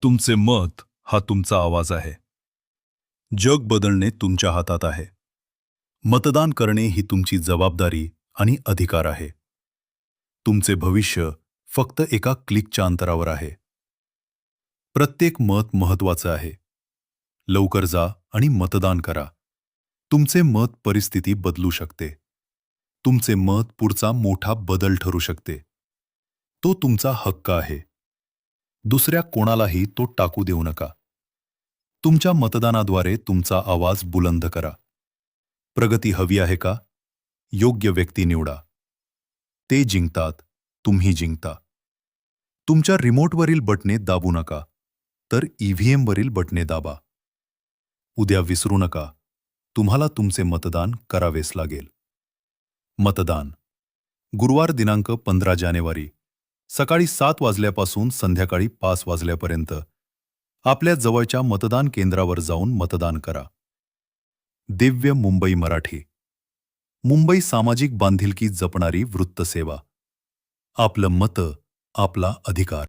तुमचे मत हा तुमचा आवाज आहे. जग बदलणे तुमच्या हातात आहे. मतदान करणे ही तुमची जबाबदारी आणि अधिकार आहे. तुमचे भविष्य फक्त एका क्लिकच्या अंतरावर आहे. प्रत्येक मत महत्त्वाचं आहे. लवकर जा आणि मतदान करा. तुमचे मत परिस्थिती बदलू शकते. तुमचे मत पुढचा मोठा बदल ठरू शकते. तो तुमचा हक्क आहे. दुसऱ्या कोणालाही तो टाकू देऊ नका. तुमच्या मतदानाद्वारे तुमचा आवाज बुलंद करा. प्रगती हवी आहे का? योग्य व्यक्ती निवडा. ते जिंकतात, तुम्ही जिंकता. तुमच्या रिमोटवरील बटणे दाबू नका, तर ईव्हीएमवरील बटणे दाबा. उद्या विसरू नका, तुम्हाला तुमचे मतदान करावेच लागेल. मतदान गुरुवार दिनांक 15 जानेवारी सकाळी 7 वाजल्यापासून संध्याकाळी 5 वाजल्यापर्यंत आपल्या जवळच्या मतदान केंद्रावर जाऊन मतदान करा. दिव्य मुंबई मराठी. मुंबई सामाजिक बांधिलकी जपणारी वृत्तसेवा. आपलं मत, आपला अधिकार.